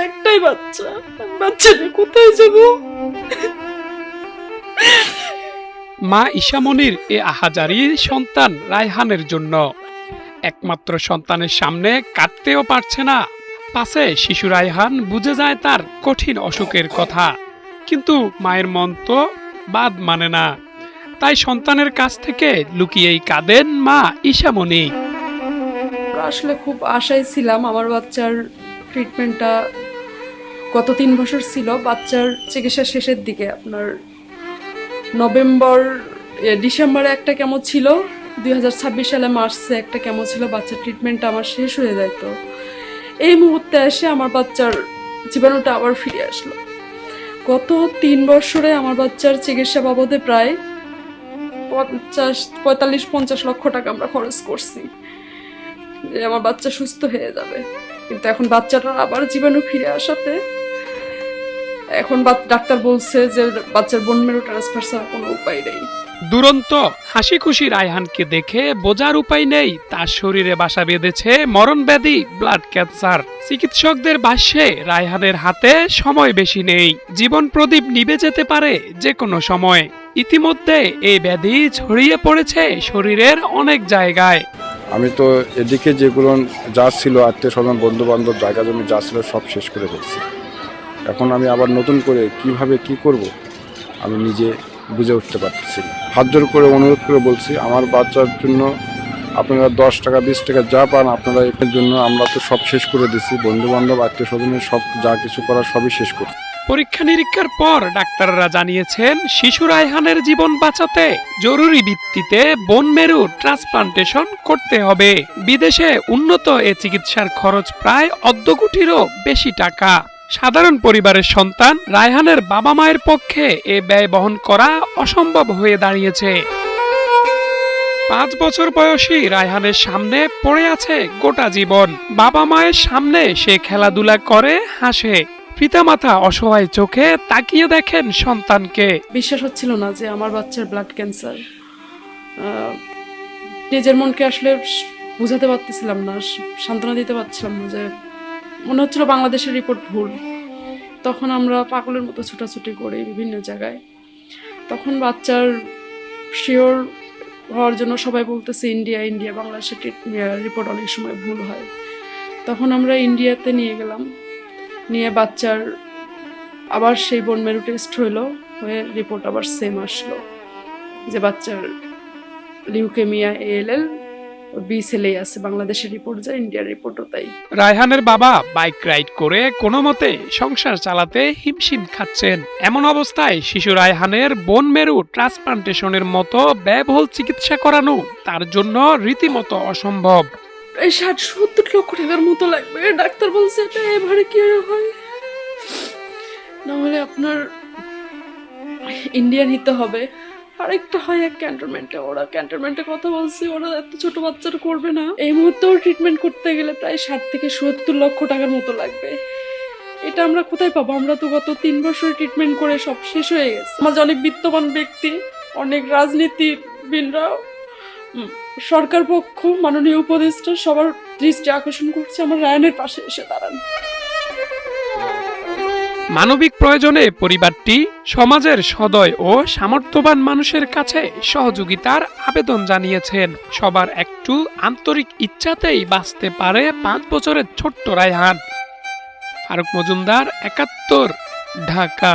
একটাই বাচ্চা, বাচ্চাটা কোথায় যাব? মা ঈশামণির এ আহাজারি সন্তান রায়হানের জন্য। একমাত্র সন্তানের সামনে কাঁদতেও পারছে না। পাশে শিশু রায়হান বুঝে যায় তার কঠিন অসুখের কথা, কিন্তু মায়ের মন তো বাদ মানে না। তাই সন্তানের কাছ থেকে লুকিয়েই কাঁদেন মা ঈশামণি। আসলে খুব আশায় ছিলাম আমার বাচ্চার ট্রিটমেন্টটা গত 3 বছর ছিল। বাচ্চার চিকিৎসা শেষের দিকে আপনার ডিসেম্বরে একটা কেমো ছিল, 2026 সালে মার্চে একটা কেমো ছিল। বাচ্চার ট্রিটমেন্টটা আমার শেষ হয়ে যায়। তো এই মুহূর্তে এসে আমার বাচ্চার জীবাণুটা আবার ফিরে আসলো। গত 3 বছরে আমার বাচ্চার চিকিৎসা বাবদে প্রায় 45-50 লক্ষ টাকা আমরা খরচ করছি যে আমার বাচ্চা সুস্থ হয়ে যাবে। কিন্তু এখন বাচ্চাটার আবার জীবাণু ফিরে আসাতে এখন ডাক্তার বলছে যে বাচ্চার বোন মেরু ট্রান্সফার ছাড়া কোনো উপায় নেই। দুরন্ত হাসি খুশি রায়হানকে দেখে বোঝার উপায় নেই তার শরীরে বাসা বেঁধেছে মরণ ব্যাধি ব্লাড ক্যান্সার। চিকিৎসকদের ভাষ্যে রায়হানের হাতে সময় বেশি নেই, জীবন প্রদীপ নিভে যেতে পারে যে কোনো সময়। ইতিমধ্যে এই ব্যাধি ছড়িয়ে পড়েছে শরীরের অনেক জায়গায়। আমি তো এদিকে যেগুলো যা ছিল আত্মীয় স্বজন বন্ধু বান্ধব জায়গা জমি যা ছিল সব শেষ করে ফেলছি। এখন আমি আবার নতুন করে কিভাবে কি করব আমি নিজে বুঝে উঠতে পারতেছি না। হাত জোর করে অনুরোধ করে বলছি, আমার বাচ্চার জন্য আপনারা 10 টাকা 20 টাকা যা পান আপনারা এর জন্য। আমরা তো সব শেষ করে দিচ্ছি, বন্ধু বান্ধব আত্মীয় স্বজনের সব যা কিছু করার সবই শেষ করছি। পরীক্ষা নিরীক্ষার পর ডাক্তাররা জানিয়েছেন শিশু রায়হানের জীবন বাঁচাতে জরুরি ভিত্তিতে বোন মেরু ট্রান্সপ্লান্টেশন করতে হবে। বিদেশে উন্নত এ চিকিৎসার খরচ প্রায় 1.5 কোটিরও বেশি টাকা। সাধারণ পরিবারের সন্তান রায়হানের বাবা মায়ের পক্ষে এ ব্যয় বহন করা অসম্ভব হয়ে দাঁড়িয়েছে। 5 বছর বয়সী রায়হানের সামনে পড়ে আছে গোটা জীবন। বাবা মায়ের সামনে সে খেলাধুলা করে হাসে। পিতামাতা অসহায় চোখে তাকিয়ে দেখেন সন্তানকে। বিশ্বাস হচ্ছিল না যে আমার বাচ্চার ব্লাড ক্যান্সার। নিজের মনকে আসলে বুঝাতে পারতেছিলাম না, সান্ত্বনা দিতে পারছিলাম না। যে মনে হচ্ছিল বাংলাদেশের রিপোর্ট ভুল। তখন আমরা পাগলের মতো ছুটাছুটি করি বিভিন্ন জায়গায়। তখন বাচ্চার শিওর হওয়ার জন্য সবাই বলতেছে ইন্ডিয়া ইন্ডিয়া, বাংলাদেশের রিপোর্ট অনেক সময় ভুল হয়। তখন আমরা ইন্ডিয়াতে নিয়ে গেলাম, নিয়ে বাচ্চার আবার সেই বোন মেরু টেস্ট হইলো, হয়ে রিপোর্ট আবার সেম আসলো যে বাচ্চার লিউকেমিয়া ALL বি সেলেই আছে। বাংলাদেশের রিপোর্ট যা, ইন্ডিয়ার রিপোর্টও তাই। রায়হানের বাবা বাইক রাইড করে কোনো মতে সংসার চালাতে হিমশিম খাচ্ছেন। এমন অবস্থায় শিশু রায়হানের বোন মেরু ট্রান্সপ্লান্টেশনের মতো ব্যয়বহুল চিকিৎসা করানো তার জন্য রীতিমতো অসম্ভব। প্রায় 60-70 লক্ষ টাকার মতো লাগবে। ডাক্তার বলছে এটা এবারে কি হয়, না হলে আপনার ইন্ডিয়া নিতে হবে। আরেকটা হয় এক ক্যান্টনমেন্টে, ওরা ক্যান্টনমেন্টে কথা বলছে, ওরা এত ছোট বাচ্চারা করবে না। এই মুহূর্তেও ট্রিটমেন্ট করতে গেলে প্রায় 60 থেকে 70 লক্ষ টাকার মতো লাগবে। এটা আমরা কোথায় পাবো? আমরা তো গত 3 বছর ট্রিটমেন্ট করে সব শেষ হয়ে গেছে। সমাজে অনেক বিত্তবান ব্যক্তি, অনেক রাজনীতিবিদরা, সরকার পক্ষ, মাননীয় উপদেষ্টা সবার দৃষ্টি আকর্ষণ করছে আমার রায়হানের পাশে এসে দাঁড়ান। মানবিক প্রয়োজনে পরিবারটি সমাজের সদয় ও সামর্থ্যবান মানুষের কাছে সহযোগিতার আবেদন জানিয়েছেন। সবার একটু আন্তরিক ইচ্ছাতেই বাঁচতে পারে 5 বছরের ছোট্ট রায়হান। ফারুক মজুমদার, 71, ঢাকা।